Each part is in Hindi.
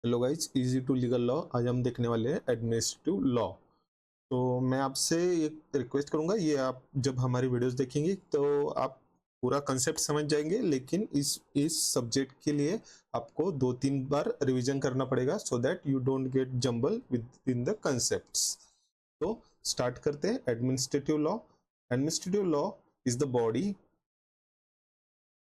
Hello guys, easy to legal law. आज हम देखने वाले हैं एडमिनिस्ट्रेटिव लॉ। तो मैं आपसे एक रिक्वेस्ट करूंगा, ये आप जब हमारी वीडियोस देखेंगे तो आप पूरा कंसेप्ट समझ जाएंगे, लेकिन इस सब्जेक्ट के लिए आपको 2-3 बार रिवीजन करना पड़ेगा so that you don't get jumble with in the concepts. तो स्टार्ट करते हैं। Administrative law. Administrative law is the body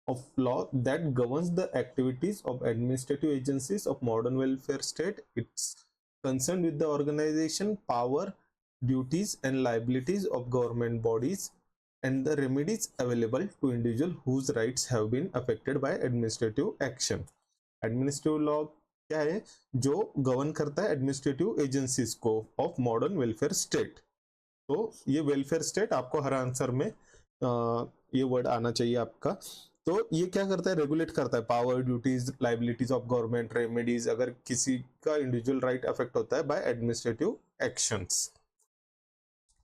of law that governs the activities of administrative agencies of modern welfare state. It's concerned with the organization, power, duties and liabilities of government bodies and the remedies available to individual whose rights have been affected by administrative action. Administrative law क्या है? जो गवर्न करता है एडमिनिस्ट्रेटिव एजेंसीज को ऑफ मॉडर्न वेलफेयर स्टेट। तो ये वेलफेयर स्टेट आपको हर आंसर में ये वर्ड आना चाहिए आपका। तो ये क्या करता है? रेगुलेट करता है power, duties, liabilities of government, remedies अगर किसी का इंडिविजुअल राइट अफेक्ट होता है बाय एडमिनिस्ट्रेटिव एक्शंस।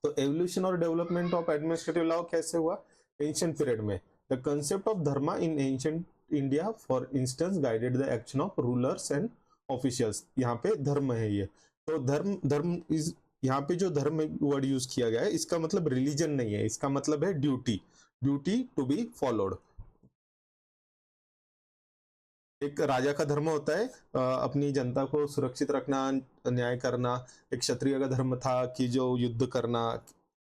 तो एवोल्यूशन और डेवलपमेंट ऑफ एडमिनिस्ट्रेटिव लॉ कैसे हुआ? एंशिएंट पीरियड में the concept of Dharma in ancient India for instance guided the action of rulers and officials. यहाँ पे धर्म है ये। तो धर्म इज, यहाँ पे जो धर्म वर्ड यूज किया गया है इसका मतलब रिलीजन नहीं है, इसका मतलब है duty, duty to be followed. एक राजा का धर्म होता है अपनी जनता को सुरक्षित रखना, न्याय करना। एक क्षत्रिय का धर्म था कि जो युद्ध करना।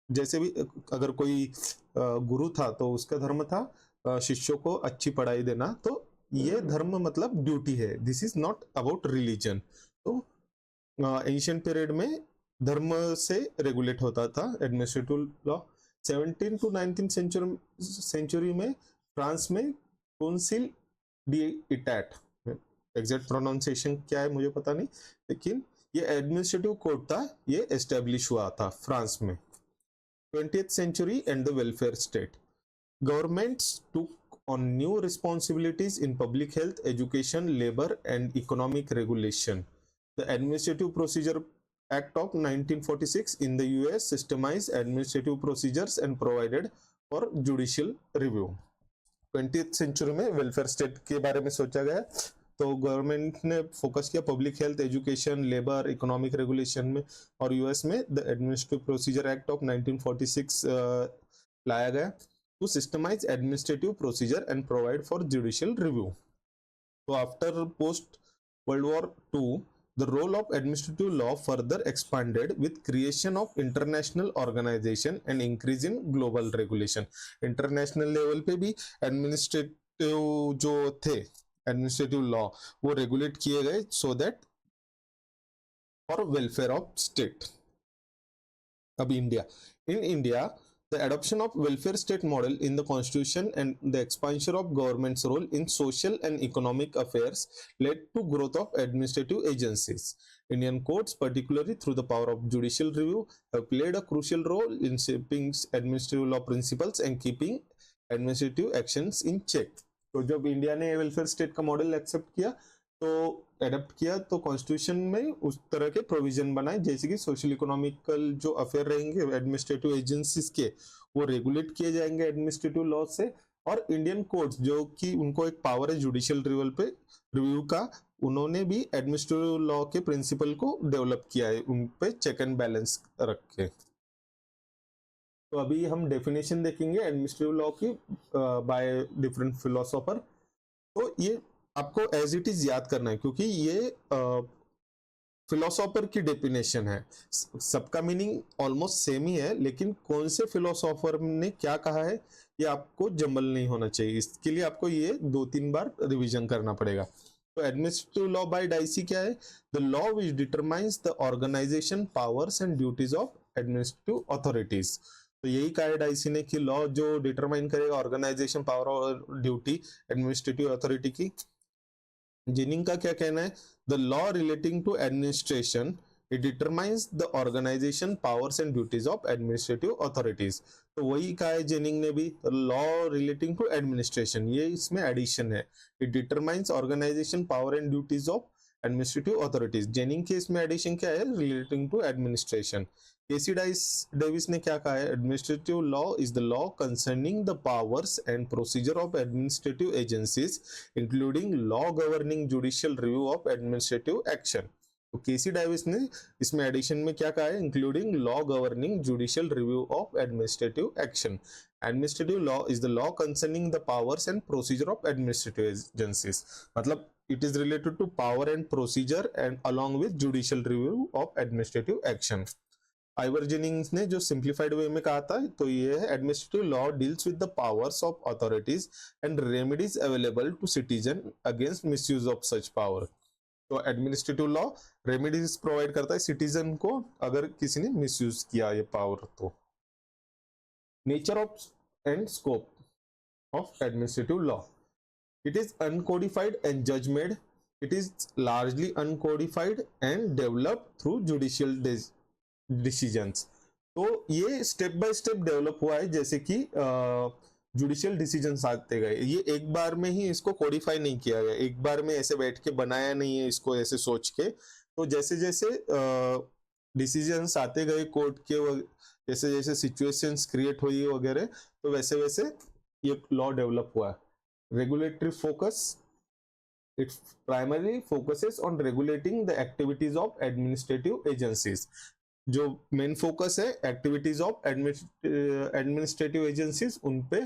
जैसे भी अगर कोई गुरु था तो उसका धर्म था शिष्यों को अच्छी पढ़ाई देना। तो ये धर्म मतलब ड्यूटी है, this is not about religion. तो एंशिएंट पीरियड में धर्म से रेगुलेट होता था एडमिनिस्ट्रेटिव लॉ। 17 to 19 सेंचुरी में फ्रांस में काउंसिल डी इटैट, एग्जैक्ट प्रोनाउंसिएशन क्या है मुझे पता नहीं, लेकिन ये एडमिनिस्ट्रेटिव कोड था, ये एस्टेब्लिश हुआ था फ्रांस में। 20th century and the welfare state. Governments took on new responsibilities in public health, education, labor and economic regulation. The Administrative Procedure Act of 1946 in the US systemized administrative procedures and provided for judicial review. 20th century में वेलफेयर स्टेट के बारे में सोचा गया। तो गवर्नमेंट ने फोकस किया public health, education, labour, economic regulation में। और यूएस में the Administrative Procedure Act of 1946 लाया गया to systematise administrative procedure and provide for judicial review. तो after post World War two the role of administrative law further expanded with creation of international organization and increase in global regulation. international level पे भी administrative जो थे administrative law वो regulate किए गए so that for welfare of state. अब India the adoption of welfare state model in the constitution and the expansion of government's role in social and economic affairs led to growth of administrative agencies. Indian courts, particularly through the power of judicial review, have played a crucial role in shaping administrative law principles and keeping administrative actions in check. तो जब इंडिया ने वेलफेयर स्टेट का मॉडल एक्सेप्ट किया तो एडप्ट किया तो कॉन्स्टिट्यूशन में उस तरह के प्रोविजन बनाए जैसे कि सोशल इकोनॉमिकल जो अफेयर रहेंगे एडमिनिस्ट्रेटिव एजेंसीज के वो रेगुलेट किए जाएंगे एडमिनिस्ट्रेटिव लॉ से। और इंडियन कोर्ट्स जो कि उनको एक पावर है जुडिशियल रिव्यू पे रिव्यू का, उन्होंने भी एडमिनिस्ट्रेटिव लॉ के प्रिंसिपल को डेवलप किया है, उन पे चेक एंड बैलेंस रख के। तो अभी हम डेफिनेशन देखेंगे एडमिनिस्ट्रेटिव लॉ की बाय डिफरेंट फिलोसोफर। तो ये आपको एज इट इज याद करना है क्योंकि ये फिलोसोफर की डेफिनेशन है। सबका मीनिंग ऑलमोस्ट सेम ही है, लेकिन कौन से फिलोसोफर ने क्या कहा है ये आपको जंबल नहीं होना चाहिए। इसके लिए आपको ये 2-3 बार रिवीजन करना पड़ेगा। तो एडमिनिस्ट्रेटिव लॉ बाय डाइसी क्या है? The law which determines the organization, powers and duties of administrative authorities. तो यही कहा है डाइसी ने कि लॉ जो डिटरमाइन करेगा ऑर्गेनाइजेशन, पावर और ड्यूटी एडमिनिस्ट्रेटिव अथॉरिटी की। जिनिंग का क्या कहना है? The law relating to administration it determines the organization, powers and duties of administrative authorities. तो वही कहा है जेनिंग ने भी, लॉ रिलेटिंग टू एडमिनिस्ट्रेशन, ये इसमें एडिशन है। It determines organization, power and duties of administrative authorities. Jennings के इसमें एडिशन क्या है, relating to administration. KC Davis ने क्या कहा है, administrative law is the law concerning the powers and procedure of administrative agencies including law governing judicial review of administrative action. तो केसी डेविस ने इसमें एडिशन में क्या कहा है, including law governing judicial review of administrative action. Administrative law is the law concerning the powers and procedure of administrative agencies, मतलब it is related to power and procedure and along with judicial review of administrative action। Ivor Jennings ने जो सिंप्लीफाइड वे में कहा था तो ये है, administrative law deals with the powers of authorities and remedies available to citizen against misuse of such power. तो एडमिनिस्ट्रेटिव लॉ रेमेडीज प्रोवाइड करता है सिटीजन को अगर किसी ने मिसयूज किया ये पावर। तो nature of and scope of administrative law, it is uncodified and judge made, it is largely uncodified and developed through judicial decisions। तो ये स्टेप बाय स्टेप डेवलप हुआ है, जैसे कि जुडिशियल डिसीजंस आते गए, ये एक बार में ही इसको कोडिफाई नहीं किया गया, एक बार में ऐसे बैठ के बनाया नहीं है इसको ऐसे सोच के। तो जैसे जैसे डिसीजंस आते गए कोर्ट के, जैसे जैसे सिचुएशंस क्रिएट हुई वगैरह, तो वैसे वैसे ये लॉ डेवलप हुआ है। Regulatory focus, it primarily focuses on regulating the activities of administrative agencies। जो मेन फोकस है एक्टिविटीज ऑफ एडमिनिस्ट्रेटिव एजेंसीज, उन पे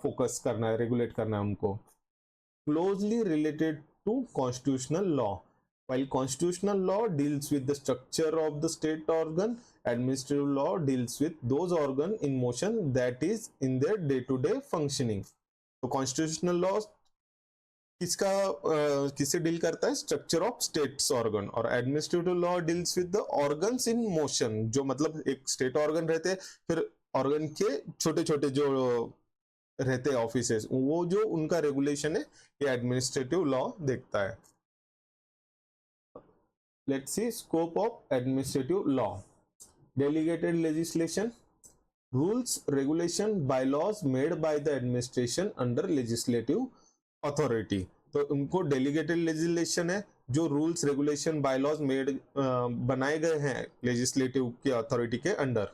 फोकस करना है, रेगुलेट करना है उनको। Closely related to constitutional law, while constitutional law deals with the structure of the state organ, administrative law deals with those organ in motion that is in their day-to-day functioning। तो कॉन्स्टिट्यूशनल लॉ किससे डील करता है, स्ट्रक्चर ऑफ स्टेट्स ऑर्गन, और administrative law deals with the organs in motion, जो मतलब एक स्टेट ऑर्गन रहते हैं, फिर ऑर्गन के छोटे छोटे जो रहते हैं ऑफिसेस, वो जो उनका रेगुलेशन है ये एडमिनिस्ट्रेटिव लॉ देखता है। Let's see scope of administrative law. Delegated legislation, rules, regulation, bylaws made by the administration under legislative authority। तो उनको डेलीगेटेड लेजिस्लेशन है, जो रूल्स रेगुलेशन बायलॉज मेड बनाए गए हैं लेजिस्लेटिव के अथॉरिटी के अंडर।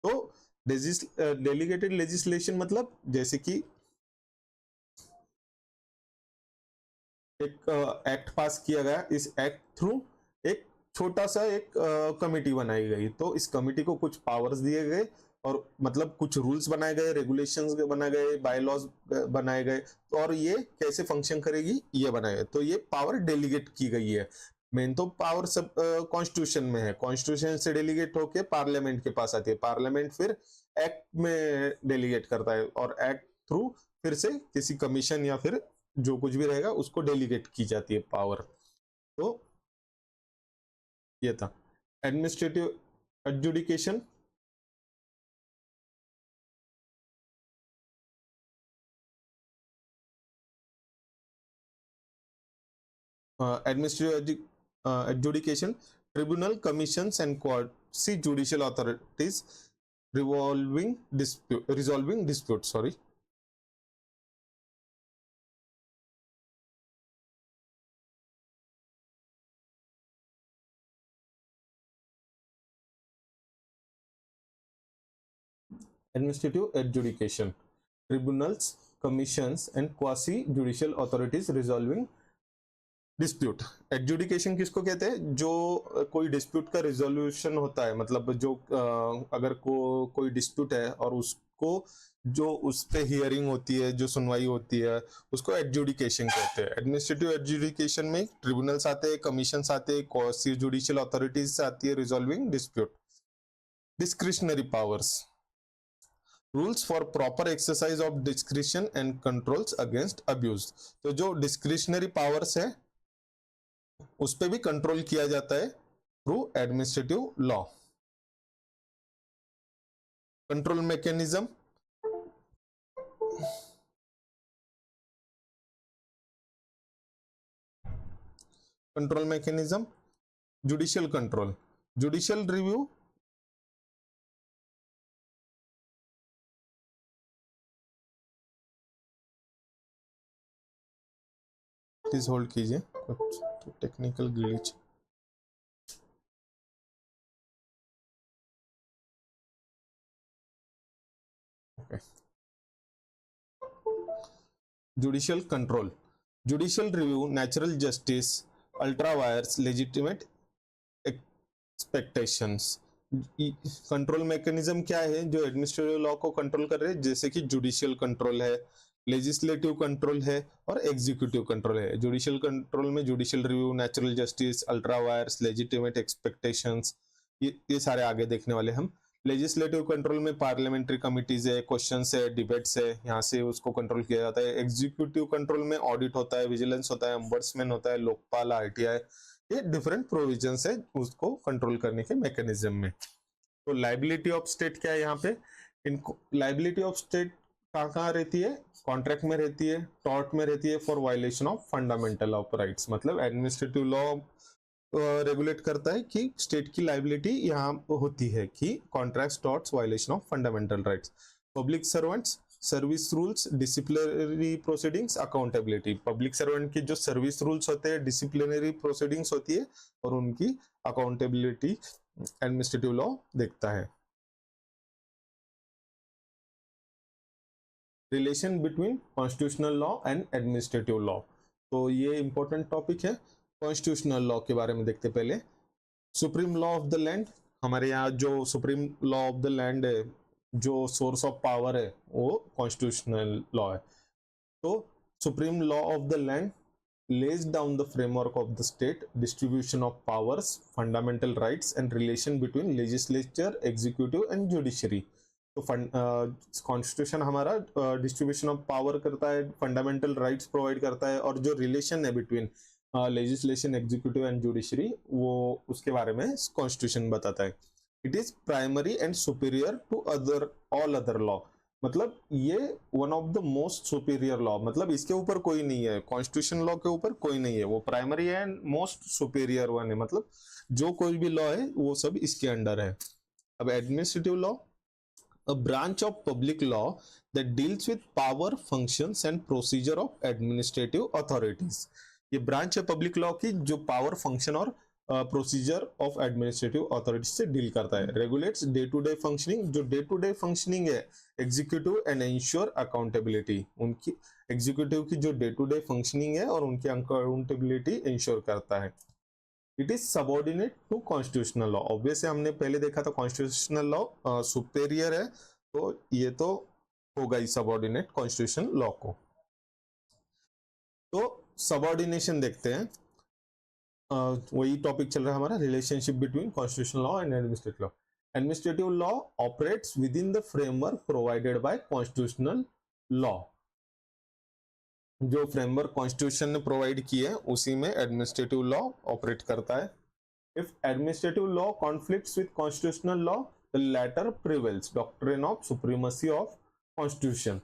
तो डेलीगेटेड लेजिस्लेशन मतलब जैसे कि एक एक्ट पास किया गया, इस एक्ट थ्रू एक छोटा सा एक कमिटी बनाई गई, तो इस कमिटी को कुछ पावर्स दिए गए और मतलब कुछ रूल्स बनाए गए, रेगुलेशंस बनाए गए, बायलॉज बनाए गए, और ये कैसे फंक्शन करेगी ये बनाए गए, तो ये पावर डेलीगेट की गई है। मेन तो पावर सब कॉन्स्टिट्यूशन में है, कॉन्स्टिट्यूशन से डेलीगेट होके पार्लियामेंट के पास आती है, पार्लियामेंट फिर एक्ट में डेलीगेट करता है, और एक्ट थ्रू फिर से किसी कमीशन या फिर जो कुछ भी रहेगा उसको डेलीगेट की जाती है पावर। तो ये था administrative adjudication. Administrative adjudication, tribunal, commissions, and quasi-judicial authorities resolving disputes. Sorry. Administrative adjudication, tribunals, commissions, and quasi-judicial authorities resolving dispute. Adjudication किसको कहते हैं, जो कोई डिस्प्यूट का रिजोल्यूशन होता है, मतलब जो अगर कोई डिस्प्यूट है और उसको जो उस पे हियरिंग होती है, जो सुनवाई होती है, उसको एडजुडिकेशन कहते हैं। एडमिनिस्ट्रेटिव एडजुडिकेशन में ट्रिब्यूनल्स आते हैं, कमीशंस आते हैं, क्वासी जुडिशियल अथॉरिटीज आती है resolving dispute. Discretionary powers, rules for proper exercise of discretion and controls against abuse. तो जो डिस्क्रिशनरी पावर्स है उस पे भी कंट्रोल किया जाता है through administrative law. Control mechanism, control mechanism, judicial control, judicial review, please hold कीजिए। तो technical glitch. Okay, judicial control, judicial review, natural justice, ultra vires, legitimate expectations. Control mechanism क्या है जो एडमिनिस्ट्रेटिव लॉ को कंट्रोल कर रहे हैं, जैसे कि जुडिशियल कंट्रोल है, लेजिस्लेटिव कंट्रोल है और एग्जीक्यूटिव कंट्रोल है। जुडिशियल कंट्रोल में judicial review, natural justice, ultra vires, legitimate expectations, ये सारे आगे देखने वाले हम। लेजिस्लेटिव कंट्रोल में पार्लियामेंट्री कमिटीज है, क्वेश्चंस है, डिबेट्स है, यहाँ से उसको कंट्रोल किया जाता है। एग्जीक्यूटिव कंट्रोल में ऑडिट होता है, विजिलेंस होता है, ombudsman होता है, लोकपाल, आरटीआई, ये डिफरेंट प्रोविजंस है उसको कंट्रोल करने के मैकेनिज्म में। तो लाइबिलिटी ऑफ स्टेट क्या है यहाँ पे, इनको लाइबिलिटी ऑफ स्टेट कहाँ रहती है, कॉन्ट्रैक्ट में रहती है, टॉर्ट में रहती है, for violation of fundamental of rights. मतलब एडमिनिस्ट्रेटिव लॉ रेगुलेट करता है कि स्टेट की लाइबिलिटी यहाँ होती है कि contracts, torts, violation of fundamental rights. Public servants, service rules, disciplinary proceedings, accountability. Public servant की जो सर्विस रूल्स होते हैं, डिसिप्लिनरी प्रोसीडिंग्स होती है और उनकी अकाउंटेबिलिटी एडमिनिस्ट्रेटिव लॉ देखता है। Relation between constitutional law and administrative law, तो ये इंपॉर्टेंट टॉपिक है। कॉन्स्टिट्यूशनल लॉ के बारे में देखते पहले। Supreme law of the land, हमारे यहाँ जो supreme law of the land है, जो सोर्स ऑफ पावर है, वो कॉन्स्टिट्यूशनल लॉ है। तो supreme law of the land lays down the framework of the state, distribution of powers, fundamental rights and relation between legislature, executive and judiciary। तो कॉन्स्टिट्यूशन हमारा डिस्ट्रीब्यूशन ऑफ पावर करता है, फंडामेंटल राइट्स प्रोवाइड करता है, और जो रिलेशन है between legislation, executive and judiciary, वो उसके बारे में कॉन्स्टिट्यूशन बताता है। It is primary and superior to other all other law, मतलब ये one of the most superior law, मतलब इसके ऊपर कोई नहीं है, कॉन्स्टिट्यूशन लॉ के ऊपर कोई नहीं है, वो प्राइमरी है एंड मोस्ट सुपीरियर वन है, मतलब जो कोई भी लॉ है वो सब इसके अंडर है। अब administrative law, a branch of public law that deals with power, functions and procedure of administrative authorities। ये ब्रांच है पब्लिक लॉ की जो पावर, फंक्शन और प्रोसीजर ऑफ एडमिनिस्ट्रेटिव अथॉरिटी से डील करता है। Regulates day to day functioning, जो डे टू डे फंक्शनिंग है एग्जीक्यूटिव एंड इंश्योर अकाउंटेबिलिटी, उनकी एग्जीक्यूटिव की जो डे टू डे फंक्शनिंग है और उनकी अकाउंटेबिलिटी इंश्योर करता है। It is subordinate to constitutional law, obviously हमने पहले देखा था कॉन्स्टिट्यूशनल लॉ सुपेरियर है, तो ये तो होगा ही सबॉर्डिनेट कॉन्स्टिट्यूशन लॉ को। तो सबॉर्डिनेशन देखते हैं, वही टॉपिक चल रहा है हमारा, relationship between constitutional law and administrative law. Administrative law operates with in the framework provided by constitutional law, जो फ्रेमवर्क कॉन्स्टिट्यूशन ने प्रोवाइड किए हैं उसी में एडमिनिस्ट्रेटिव लॉ ऑपरेट करता है। If administrative law conflicts with constitutional law, the latter prevails, doctrine of supremacy of constitution.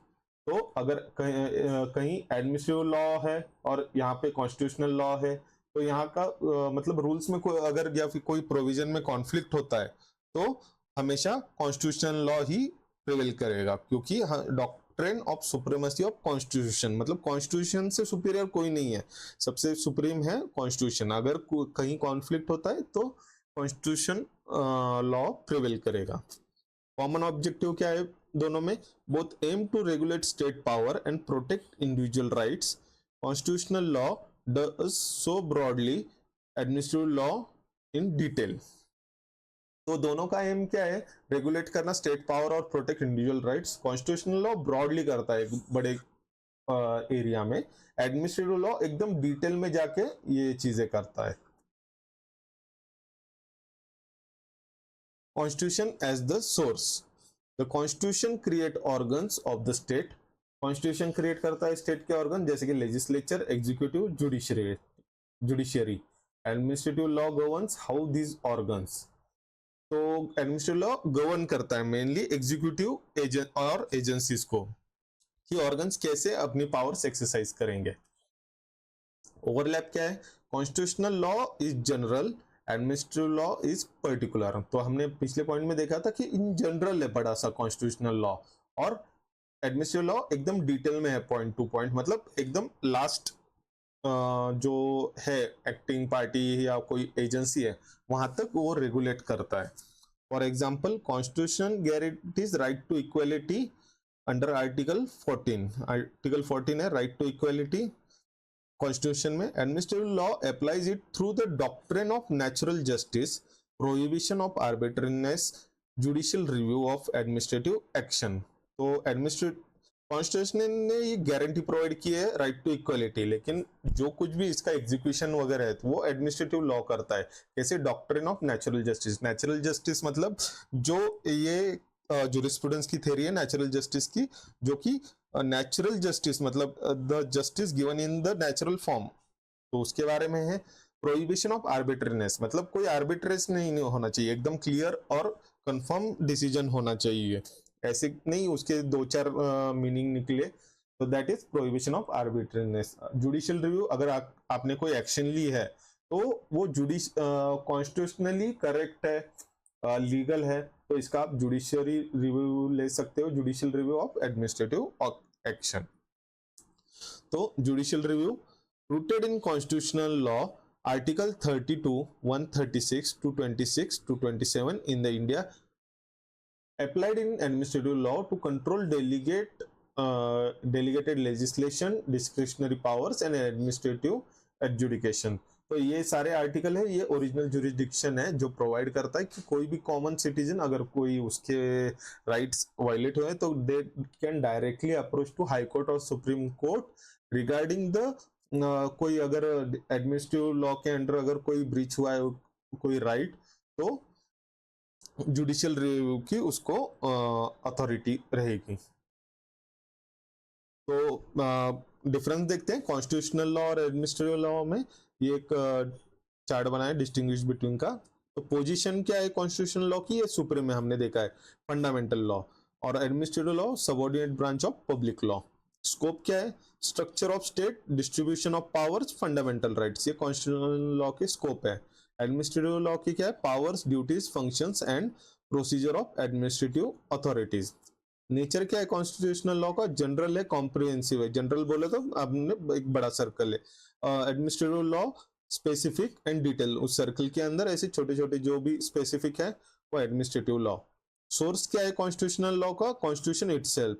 तो अगर कहीं एडमिनिस्ट्रेटिव लॉ है और यहाँ पे कॉन्स्टिट्यूशनल लॉ है, तो यहाँ का मतलब रूल्स में कोई अगर या फिर कोई प्रोविजन में कॉन्फ्लिक्ट होता है तो हमेशा कॉन्स्टिट्यूशनल लॉ ही प्रिवेल करेगा, क्योंकि doctrine of supremacy of constitution, मतलब कॉन्स्टिट्यूशन से सुपीरियर कोई नहीं है, सबसे सुप्रीम है कॉन्स्टिट्यूशन। अगर कहीं कॉन्फ्लिक्ट होता है तो कॉन्स्टिट्यूशन लॉ प्रिवेल करेगा। कॉमन ऑब्जेक्टिव क्या है दोनों में, both aim to regulate state power and protect individual rights. Constitutional law does so broadly, administrative law in detail. तो दोनों का एम क्या है, रेगुलेट करना स्टेट पावर और protect individual rights. Constitutional law broadly करता है बड़े एरिया में, एडमिनिस्ट्रेटिव लॉ एकदम डिटेल में जाके ये चीजें करता है। Constitution as the source, the constitution create organs of the state. Constitution create करता है स्टेट के ऑर्गन, जैसे कि legislature, executive, judiciary. Administrative law governs how these organs, तो एडमिनिस्ट्रेटिव लॉ गवर्न करता है मेनली एग्जीक्यूटिव और एजेंसीज को, कि ऑर्गन्स कैसे अपनी पावर्स एक्सरसाइज करेंगे। ओवरलैप क्या है, constitutional law is general, administrative law is particular. तो हमने पिछले पॉइंट में देखा था कि इन जनरल है बड़ा सा कॉन्स्टिट्यूशनल लॉ, और एडमिनिस्ट्रेटिव लॉ एकदम डिटेल में है, पॉइंट टू पॉइंट, मतलब एकदम लास्ट जो है एक्टिंग पार्टी या कोई एजेंसी है वहां तक वो रेगुलेट करता है। For example constitution guarantees right to equality under article 14। Article 14 है राइट टू इक्वलिटी कॉन्स्टिट्यूशन में। Administrative law applies it through the doctrine of natural justice, prohibition of arbitrariness, judicial review of administrative action. तो एडमिनिस्ट्रेटिव कॉन्स्टिट्यूशन ने ये गारंटी प्रोवाइड की है राइट टू इक्वलिटी, लेकिन जो कुछ भी इसका एग्जीक्यूशन वगैरह है वो एडमिनिस्ट्रेटिव लॉ करता है। कैसे? Doctrine of natural justice. Natural justice मतलब जो ये जूरिस्प्रूडेंस की थ्योरी है नेचुरल जस्टिस की, जो कि नेचुरल जस्टिस मतलब the justice given in the natural form, तो उसके बारे में है। प्रोहिबिशन ऑफ आर्बिट्रेरीनेस मतलब कोई आर्बिट्रेस नहीं होना चाहिए, एकदम क्लियर और कंफर्म डिसीजन होना चाहिए, ऐसे नहीं उसके दो चार मीनिंग निकले, तो that is prohibition of arbitrariness. Judicial review, अगर आपने कोई एक्शन ली है तो वो कॉन्स्टिट्यूशनली करेक्ट है, लीगल है, तो इसका आप जुडिशियरी रिव्यू ले सकते हो, judicial review of administrative action. तो judicial review rooted in constitutional law article 32, 136 to 26 to 27 in the India applied in administrative law to control delegated legislation, discretionary powers and administrative adjudication। तो ये सारे आर्टिकल है, ये ओरिजिनल जुरिस्डिक्शन है जो प्रोवाइड करता है कि कोई भी कॉमन सिटीजन अगर कोई उसके राइट्स वायलेट हुए तो they can directly approach to high court और सुप्रीम कोर्ट रिगार्डिंग द कोई अगर एडमिनिस्ट्रेटिव लॉ के अंडर अगर कोई ब्रीच हुआ है कोई राइट, तो जुडिशियल रिव्यू की उसको अथॉरिटी रहेगी। तो डिफरेंस देखते हैं कॉन्स्टिट्यूशनल लॉ और एडमिनिस्ट्रेटिव लॉ में। ये एक चार्ट बनाया डिस्टिंग्विश बिटवीन का। तो पोजीशन क्या है कॉन्स्टिट्यूशनल लॉ की? ये सुप्रीम में हमने देखा है, फंडामेंटल लॉ, और administrative law subordinate branch of public law. Scope क्या है? Structure of state, distribution of powers, fundamental rights, ये कॉन्स्टिट्यूशनल लॉ के स्कोप है। एडमिनिस्ट्रेटिव लॉ की क्या है? Powers, duties, functions and procedure of administrative authorities. Nature क्या है कॉन्स्टिट्यूशनल लॉ का? जनरल है, कॉम्प्रिहेंसिव है। जनरल बोले तो आपने एक बड़ा सर्कल है। Administrative law specific and detail, उस सर्कल के अंदर ऐसे छोटे छोटे जो भी स्पेसिफिक है वो एडमिनिस्ट्रेटिव लॉ। सोर्स क्या है कॉन्स्टिट्यूशनल लॉ का? Constitution itself.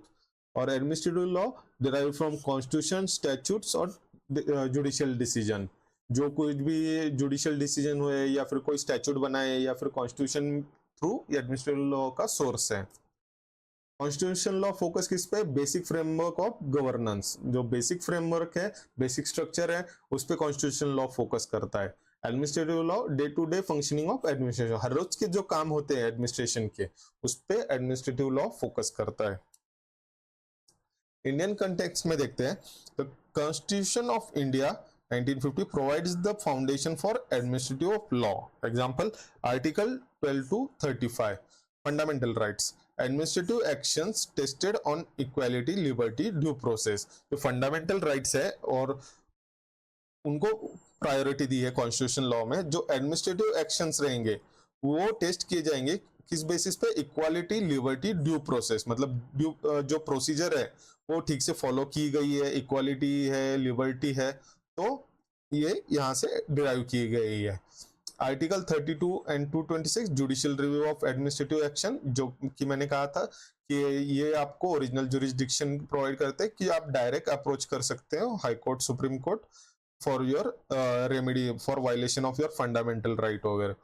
और administrative law derive from constitution, statutes और जुडिशियल डिसीजन। जो कुछ भी जुडिशियल डिसीजन हुए या फिर कोई स्टैट्यूट बनाए या फिर कॉन्स्टिट्यूशन थ्रू एडमिनिस्ट्रेटिव लॉ का सोर्स है। कॉन्स्टिट्यूशन लॉ फोकस किस पे? Basic framework of governance. जो बेसिक फ्रेमवर्क है, बेसिक स्ट्रक्चर है, उस पे कॉन्स्टिट्यूशन लॉ फोकस करता है। Administrative law day to day functioning of administration, हर रोज के जो काम होते हैं एडमिनिस्ट्रेशन के, उस पे एडमिनिस्ट्रेटिव लॉ फोकस करता है। इंडियन कंटेक्स्ट में देखते हैं तो constitution of India 1950 provides the foundation for administrative law. Example, Article 12 to 35, fundamental rights, administrative actions tested on equality, liberty, due process। जो फंडामेंटल राइट्स है और उनको प्रायोरिटी दी है कॉन्स्टिट्यूशन लॉ में। जो एडमिनिस्ट्रेटिव एक्शंस रहेंगे वो टेस्ट किए जाएंगे किस बेसिस पे? इक्वालिटी, लिबर्टी, ड्यू प्रोसेस, मतलब जो प्रोसीजर है वो ठीक से फॉलो की गई है, इक्वालिटी है, लिबर्टी है, तो ये यहां से डिराइव की गई है। Article 32 and 226 judicial review of administrative action, जो कि मैंने कहा था कि ये आपको ओरिजिनल जुरिस्डिक्शन प्रोवाइड करते हैं कि आप डायरेक्ट अप्रोच कर सकते हो high court, supreme court for your remedy for violation of your fundamental right वगैरह।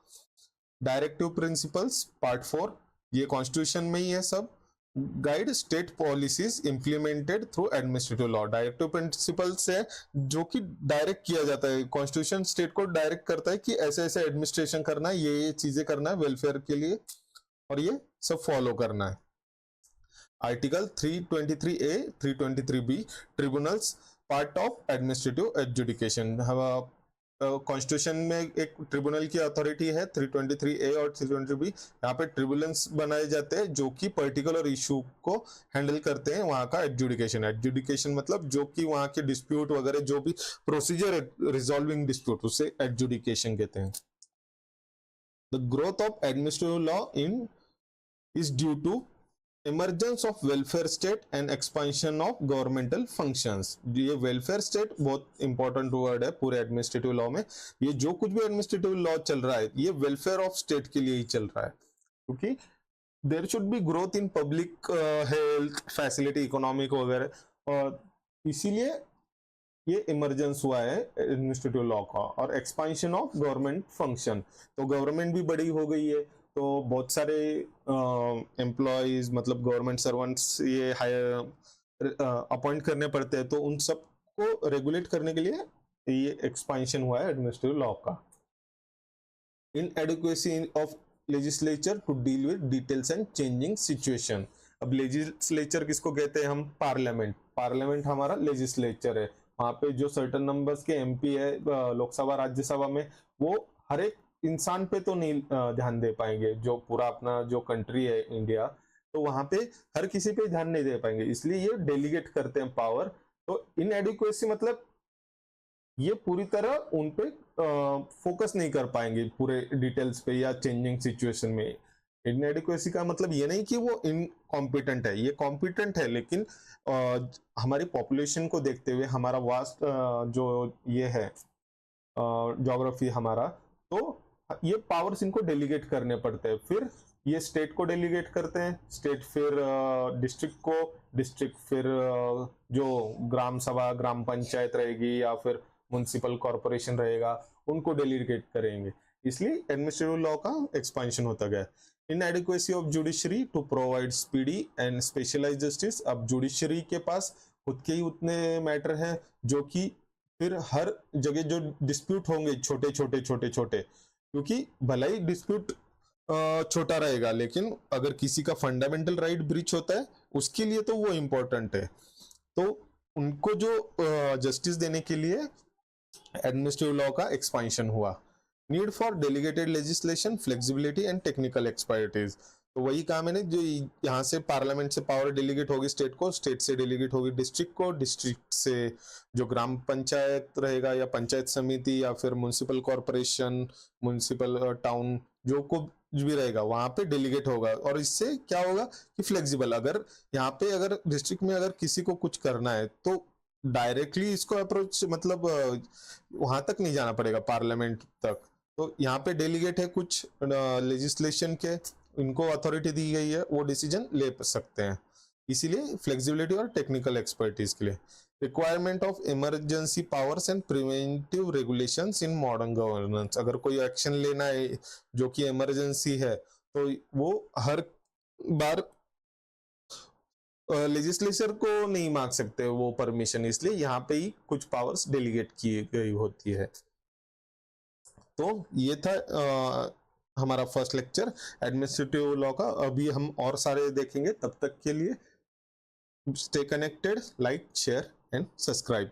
डायरेक्टिव प्रिंसिपल्स पार्ट 4, ये कॉन्स्टिट्यूशन में ही है सब। Guide state policies implemented through administrative law, directive principles है जो कि डायरेक्ट किया जाता है। कॉन्स्टिट्यूशन स्टेट को डायरेक्ट करता है कि ऐसे ऐसे एडमिनिस्ट्रेशन करना है, ये चीजें करना है वेलफेयर के लिए, और ये सब फॉलो करना है। Article 323A, 323B, tribunals part of administrative adjudication. Constitution में एक ट्रिब्यूनल की अथॉरिटी है 323A और 323B। यहाँ पे ट्रिब्यूनल्स बनाए जाते हैं जो कि पर्टिकुलर इशू को हैंडल करते हैं, वहां का एडजुडिकेशन। एडजुडिकेशन मतलब जो कि वहां के डिस्प्यूट वगैरह जो भी प्रोसीजर है रिजॉल्विंग डिस्प्यूट, उसे एडजुडिकेशन कहते हैं। The growth of administrative law in is due to emergence of welfare state and expansion of governmental functions. ये वेलफेयर स्टेट बहुत इंपॉर्टेंट वर्ड है पूरे एडमिनिस्ट्रेटिव लॉ में। ये जो कुछ भी एडमिनिस्ट्रेटिव लॉ चल रहा है ये वेलफेयर ऑफ स्टेट के लिए ही चल रहा है, क्योंकि there should be growth in public health facility economic वगैरह, और इसीलिए ये इमरजेंस हुआ है एडमिनिस्ट्रेटिव लॉ का। और एक्सपेंशन ऑफ गवर्नमेंट फंक्शन, तो गवर्नमेंट भी बड़ी हो गई है, तो बहुत सारे एम्प्लॉयज मतलब गवर्नमेंट सर्वेंट्स ये हायर अपॉइंट करने पड़ते हैं, तो उन सबको रेगुलेट करने के लिए ये एक्सपेंशन हुआ है एडमिनिस्ट्रेटिव लॉ का। Inadequacy of legislature to deal with details and changing situation. अब लेजिस्लेचर किसको कहते हैं हम? पार्लियामेंट। पार्लियामेंट हमारा लेजिस्लेचर है, वहां पे जो सर्टन नंबर्स के एमपी है लोकसभा राज्यसभा में, वो हर एक इंसान पे तो नहीं ध्यान दे पाएंगे, जो पूरा अपना जो कंट्री है इंडिया, तो वहां पे हर किसी पे ध्यान नहीं दे पाएंगे, इसलिए ये डेलीगेट करते हैं पावर। तो इनएडिक्वेसी मतलब ये पूरी तरह उन पे फोकस नहीं कर पाएंगे पूरे डिटेल्स पे या चेंजिंग सिचुएशन में। इनएडिक्वेसी का मतलब ये नहीं कि वो इनकॉम्पिटेंट है, ये कॉम्पिटेंट है, लेकिन हमारी पॉपुलेशन को देखते हुए हमारा वास्ट जो ये है ज्योग्राफी हमारा, तो ये पावर्स इनको डेलीगेट करने पड़ते हैं। फिर ये स्टेट को डेलीगेट करते हैं, स्टेट फिर डिस्ट्रिक्ट को, डिस्ट्रिक्ट फिर जो ग्राम सभा ग्राम पंचायत रहेगी या फिर म्युनिसिपल कॉर्पोरेशन रहेगा उनको डेलीगेट करेंगे। इसलिए एडमिनिस्ट्रेटिव लॉ का एक्सपेंशन होता गया। Inadequacy of judiciary to provide speedy and specialised justice. अब जुडिशरी के पास खुद के ही उतने मैटर हैं जो कि फिर हर जगह जो डिस्प्यूट होंगे छोटे छोटे छोटे छोटे, क्योंकि भले ही डिस्प्यूट छोटा रहेगा, लेकिन अगर किसी का फंडामेंटल राइट ब्रीच होता है उसके लिए तो वो इम्पोर्टेंट है, तो उनको जो जस्टिस देने के लिए एडमिनिस्ट्रेटिव लॉ का एक्सपेंशन हुआ। Need for delegated legislation, flexibility and technical expertise. तो वही काम है ना, जो यहाँ से पार्लियामेंट से पावर डेलीगेट होगी स्टेट को, स्टेट से डेलीगेट होगी डिस्ट्रिक्ट को, डिस्ट्रिक्ट से जो ग्राम पंचायत रहेगा या पंचायत समिति या फिर म्युनिसिपल कॉर्पोरेशन, म्युनिसिपल टाउन जो कुछ भी रहेगा वहां पे डेलीगेट होगा। और इससे क्या होगा कि फ्लेक्सिबल, अगर यहाँ पे अगर डिस्ट्रिक्ट में अगर किसी को कुछ करना है तो डायरेक्टली इसको अप्रोच मतलब वहां तक नहीं जाना पड़ेगा पार्लियामेंट तक, तो यहाँ पे डेलीगेट है कुछ लेजिस्लेशन के, इनको अथॉरिटी दी गई है, वो डिसीजन ले सकते हैं। इसीलिए फ्लेक्सिबिलिटी और टेक्निकल एक्सपर्टीज के लिए। Requirement of emergency powers and preventive regulations in modern governance. अगर कोई एक्शन लेना है जो कि इमरजेंसी है तो वो हर बार लेजिस्लेचर को नहीं मांग सकते वो परमिशन, इसलिए यहाँ पे ही कुछ पावर्स डेलीगेट की गई होती है। तो ये था हमारा फर्स्ट लेक्चर एडमिनिस्ट्रेटिव लॉ का। अभी हम और सारे देखेंगे, तब तक के लिए stay connected, like share and subscribe.